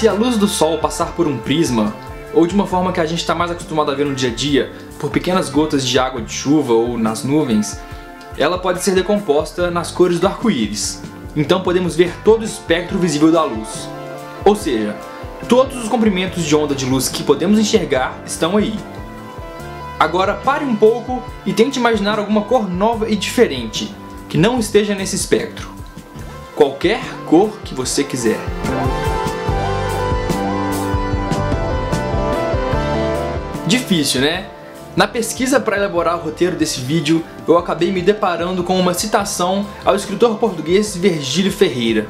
Se a luz do sol passar por um prisma, ou de uma forma que a gente está mais acostumado a ver no dia a dia, por pequenas gotas de água de chuva ou nas nuvens, ela pode ser decomposta nas cores do arco-íris. Então podemos ver todo o espectro visível da luz. Ou seja, todos os comprimentos de onda de luz que podemos enxergar estão aí. Agora pare um pouco e tente imaginar alguma cor nova e diferente, que não esteja nesse espectro. Qualquer cor que você quiser. Difícil, né? Na pesquisa para elaborar o roteiro desse vídeo, eu acabei me deparando com uma citação ao escritor português Virgílio Ferreira.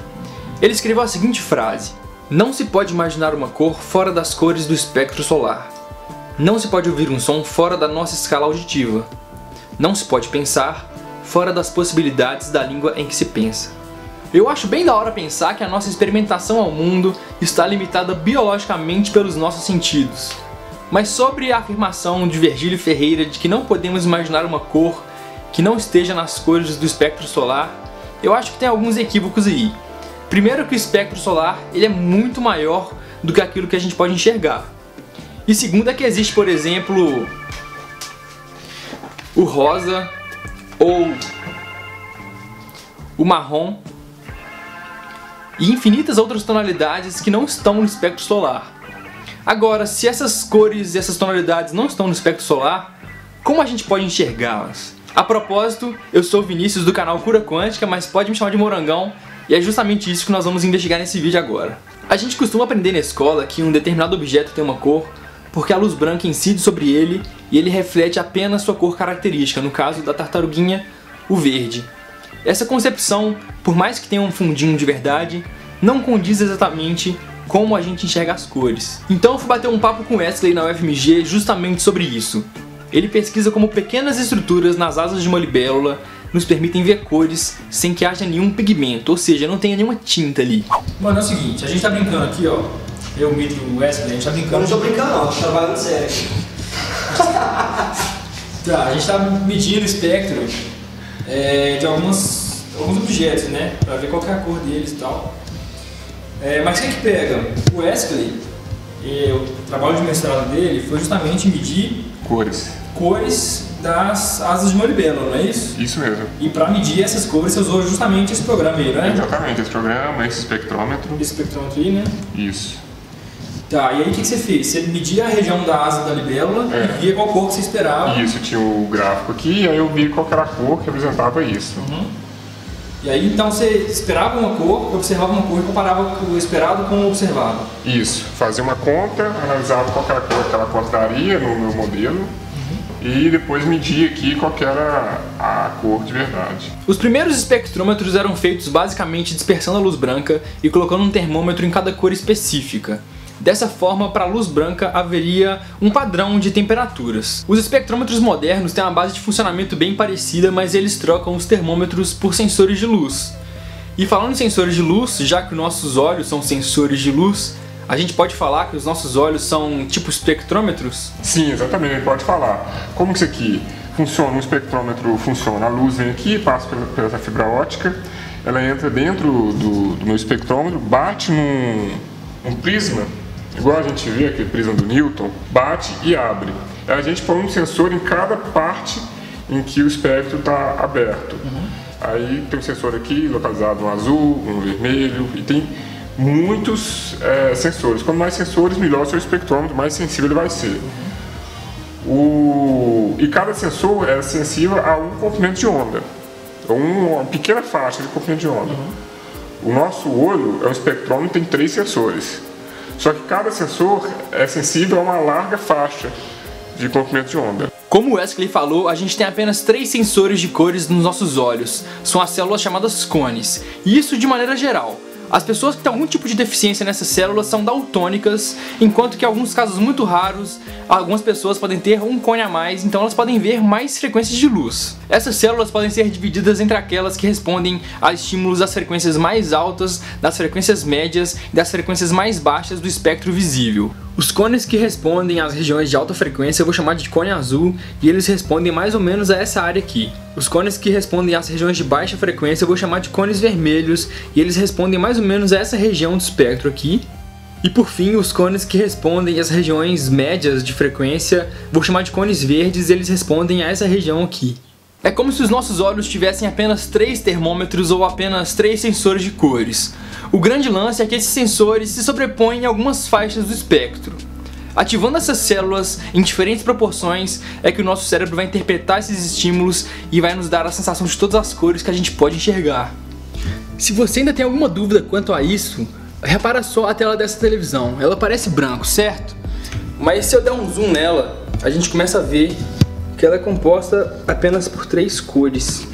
Ele escreveu a seguinte frase: "Não se pode imaginar uma cor fora das cores do espectro solar. Não se pode ouvir um som fora da nossa escala auditiva. Não se pode pensar fora das possibilidades da língua em que se pensa." Eu acho bem da hora pensar que a nossa experimentação ao mundo está limitada biologicamente pelos nossos sentidos. Mas sobre a afirmação de Virgílio Ferreira de que não podemos imaginar uma cor que não esteja nas cores do espectro solar, eu acho que tem alguns equívocos aí. Primeiro que o espectro solar ele é muito maior do que aquilo que a gente pode enxergar. E segundo é que existe, por exemplo, o rosa ou o marrom e infinitas outras tonalidades que não estão no espectro solar. Agora, se essas cores e essas tonalidades não estão no espectro solar, como a gente pode enxergá-las? A propósito, eu sou o Vinícius do canal Cura Quântica, mas pode me chamar de Morangão, e é justamente isso que nós vamos investigar nesse vídeo agora. A gente costuma aprender na escola que um determinado objeto tem uma cor porque a luz branca incide sobre ele e ele reflete apenas sua cor característica, no caso da tartaruguinha, o verde. Essa concepção, por mais que tenha um fundinho de verdade, não condiz exatamente como a gente enxerga as cores. Então eu fui bater um papo com Wesley na UFMG justamente sobre isso. Ele pesquisa como pequenas estruturas nas asas de uma libélula nos permitem ver cores sem que haja nenhum pigmento, ou seja, não tenha nenhuma tinta ali. Mano, é o seguinte, a gente tá brincando aqui, ó. Eu, Mito e o Wesley, a gente tá brincando. Eu não tô brincando não, tô trabalhando sério. Tá, a gente tá medindo o espectro de alguns objetos, né? Pra ver qual que é a cor deles e tal. Mas o que pega? O Wesley, o trabalho de mestrado dele foi justamente medir cores das asas de uma libélula, não é isso? Isso mesmo. E para medir essas cores você usou justamente esse programa aí, não é? Exatamente, esse programa, esse espectrômetro. Esse espectrômetro aí, né? Isso. Tá, e aí o que você fez? Você media a região da asa da libélula e via qual cor que você esperava. Isso, tinha o gráfico aqui e aí eu vi qual era a cor que representava isso. E aí então você esperava uma cor, observava uma cor e comparava o esperado com o observado. Isso, fazia uma conta, analisava qual era a cor que aquela conta daria no meu modelo e depois media aqui qual era a cor de verdade. Os primeiros espectrômetros eram feitos basicamente dispersando a luz branca e colocando um termômetro em cada cor específica. Dessa forma, para a luz branca haveria um padrão de temperaturas. Os espectrômetros modernos têm uma base de funcionamento bem parecida, mas eles trocam os termômetros por sensores de luz. E falando em sensores de luz, já que nossos olhos são sensores de luz, a gente pode falar que os nossos olhos são tipo espectrômetros? Sim, exatamente, a gente pode falar. Como que isso aqui funciona? Um espectrômetro funciona. A luz vem aqui, passa pela fibra ótica, ela entra dentro do meu espectrômetro, bate num prisma, igual a gente vê aquele prisma do Newton, bate e abre. A gente põe um sensor em cada parte em que o espectro está aberto. Aí tem um sensor aqui localizado no azul, no vermelho, e tem muitos sensores. Quanto mais sensores, melhor o seu espectrômetro, mais sensível ele vai ser. E cada sensor é sensível a um comprimento de onda, uma pequena faixa de comprimento de onda. O nosso olho é um espectrômetro, tem 3 sensores. Só que cada sensor é sensível a uma larga faixa de comprimento de onda. Como o Wesley falou, a gente tem apenas 3 sensores de cores nos nossos olhos. São as células chamadas cones. E isso de maneira geral. As pessoas que têm algum tipo de deficiência nessas células são daltônicas, enquanto que em alguns casos muito raros, algumas pessoas podem ter um cone a mais, então elas podem ver mais frequências de luz. Essas células podem ser divididas entre aquelas que respondem a estímulos das frequências mais altas, das frequências médias e das frequências mais baixas do espectro visível. Os cones que respondem às regiões de alta frequência eu vou chamar de cone azul, e eles respondem mais ou menos a essa área aqui. Os cones que respondem às regiões de baixa frequência eu vou chamar de cones vermelhos, e eles respondem mais ou menos a essa região do espectro aqui. E por fim, os cones que respondem às regiões médias de frequência, vou chamar de cones verdes, eles respondem a essa região aqui. É como se os nossos olhos tivessem apenas 3 termômetros ou apenas 3 sensores de cores. O grande lance é que esses sensores se sobrepõem em algumas faixas do espectro. Ativando essas células em diferentes proporções é que o nosso cérebro vai interpretar esses estímulos e vai nos dar a sensação de todas as cores que a gente pode enxergar. Se você ainda tem alguma dúvida quanto a isso, repara só a tela dessa televisão, ela parece branco, certo? Mas se eu der um zoom nela, a gente começa a ver que ela é composta apenas por 3 cores.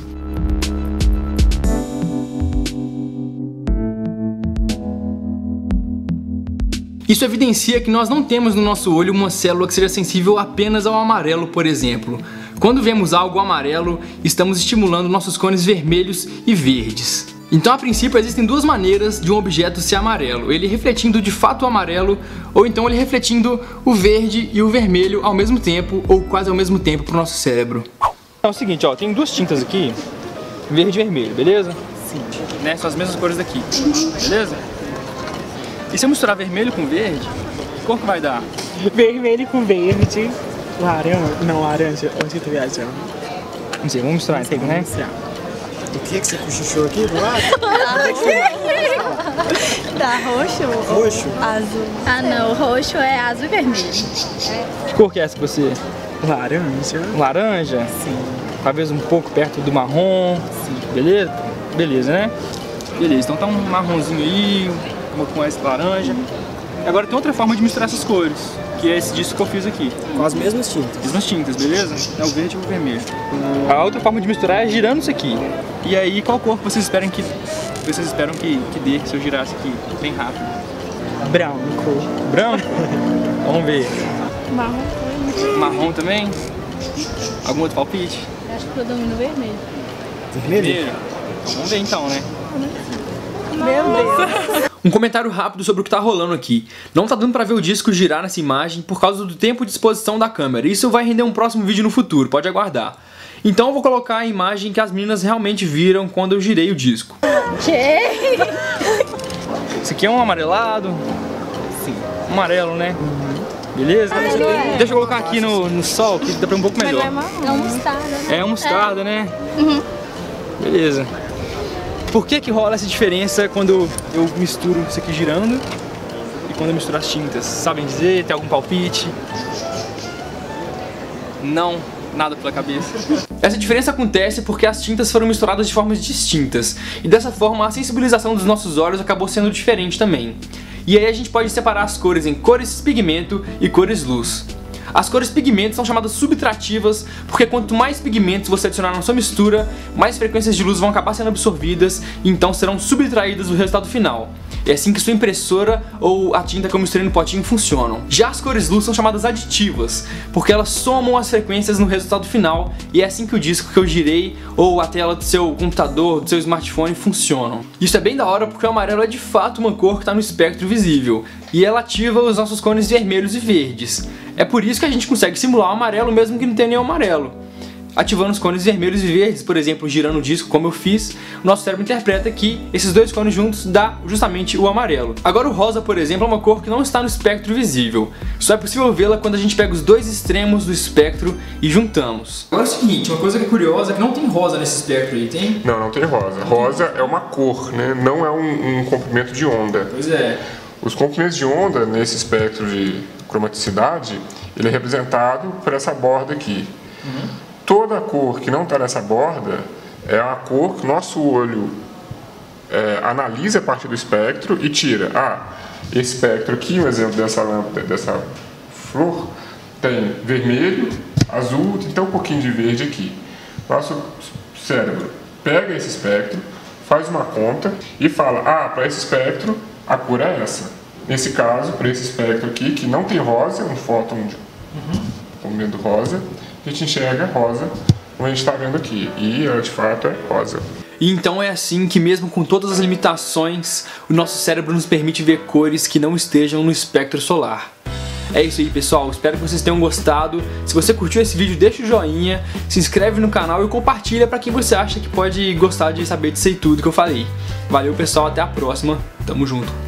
Isso evidencia que nós não temos no nosso olho uma célula que seja sensível apenas ao amarelo, por exemplo. Quando vemos algo amarelo, estamos estimulando nossos cones vermelhos e verdes. Então, a princípio, existem 2 maneiras de um objeto ser amarelo. Ele refletindo de fato o amarelo, ou então ele refletindo o verde e o vermelho ao mesmo tempo, ou quase ao mesmo tempo para o nosso cérebro. É o seguinte, ó, tem 2 tintas aqui, verde e vermelho, beleza? Sim. Né? São as mesmas cores daqui, beleza? E se eu misturar vermelho com verde, que cor que vai dar? Vermelho com verde, laranja, onde que tá viajando? Não sei, vamos misturar então, né? O que você cochichou aqui do lado? Tá roxo? Roxo? Azul. Ah não, o roxo é azul e vermelho. Que cor que é essa pra você? Laranja. Laranja? Sim. Talvez um pouco perto do marrom. Sim. Beleza? Beleza, né? Beleza, então tá um marronzinho aí, com esse laranja. Agora tem outra forma de misturar essas cores, que é esse disco que eu fiz aqui. Com as mesmas tintas. Mesmas tintas, beleza? É o verde e o vermelho. A outra forma de misturar é girando isso aqui. E aí, qual cor vocês esperam que dê se eu girar isso aqui bem rápido? Branco. Branco? Vamos ver. Marrom. Marrom também? Algum outro palpite? Acho que predomina o vermelho. Vermelho? Vamos ver então, né? Meu Deus. Um comentário rápido sobre o que tá rolando aqui. Não tá dando pra ver o disco girar nessa imagem por causa do tempo de exposição da câmera. Isso vai render um próximo vídeo no futuro, pode aguardar. Então eu vou colocar a imagem que as meninas realmente viram quando eu girei o disco. Que? Esse aqui é um amarelado. Sim. Amarelo, né? Beleza? Deixa eu colocar aqui no sol, que dá pra um pouco melhor. É um mostarda, né? É um mostarda, né? Beleza. Por que rola essa diferença quando eu misturo isso aqui girando e quando eu misturo as tintas? Sabem dizer? Tem algum palpite? Não, nada pela cabeça. Essa diferença acontece porque as tintas foram misturadas de formas distintas e dessa forma a sensibilização dos nossos olhos acabou sendo diferente também. E aí a gente pode separar as cores em cores pigmento e cores luz. As cores pigmentos são chamadas subtrativas porque quanto mais pigmentos você adicionar na sua mistura, mais frequências de luz vão acabar sendo absorvidas e então serão subtraídas do resultado final. É assim que sua impressora ou a tinta que eu misturei no potinho funcionam. Já as cores luz são chamadas aditivas, porque elas somam as frequências no resultado final e é assim que o disco que eu girei ou a tela do seu computador, do seu smartphone funcionam. Isso é bem da hora porque o amarelo é de fato uma cor que está no espectro visível e ela ativa os nossos cones vermelhos e verdes. É por isso que a gente consegue simular o amarelo mesmo que não tenha nenhum amarelo. Ativando os cones vermelhos e verdes, por exemplo, girando o disco como eu fiz, o nosso cérebro interpreta que esses 2 cones juntos dá justamente o amarelo. Agora o rosa, por exemplo, é uma cor que não está no espectro visível. Só é possível vê-la quando a gente pega os 2 extremos do espectro e juntamos. Agora é o seguinte, uma coisa que é curiosa é que não tem rosa nesse espectro aí, tem? Não, não tem rosa. Rosa é uma cor, né? Não é um comprimento de onda. Pois é. Os comprimentos de onda nesse espectro de cromaticidade, ele é representado por essa borda aqui. Toda a cor que não está nessa borda é a cor que o nosso olho analisa a partir do espectro e tira. Esse espectro aqui, um exemplo dessa lâmpada, dessa flor, tem vermelho, azul, tem até um pouquinho de verde aqui. Nosso cérebro pega esse espectro, faz uma conta e fala, para esse espectro a cor é essa. Nesse caso, para esse espectro aqui, que não tem rosa, um fóton de comprimento rosa, a gente enxerga rosa, como a gente está vendo aqui, e ela de fato é rosa. E então é assim que mesmo com todas as limitações, o nosso cérebro nos permite ver cores que não estejam no espectro solar. É isso aí, pessoal, espero que vocês tenham gostado. Se você curtiu esse vídeo, deixa o joinha, se inscreve no canal e compartilha para quem você acha que pode gostar de saber disso aí tudo que eu falei. Valeu, pessoal, até a próxima, tamo junto.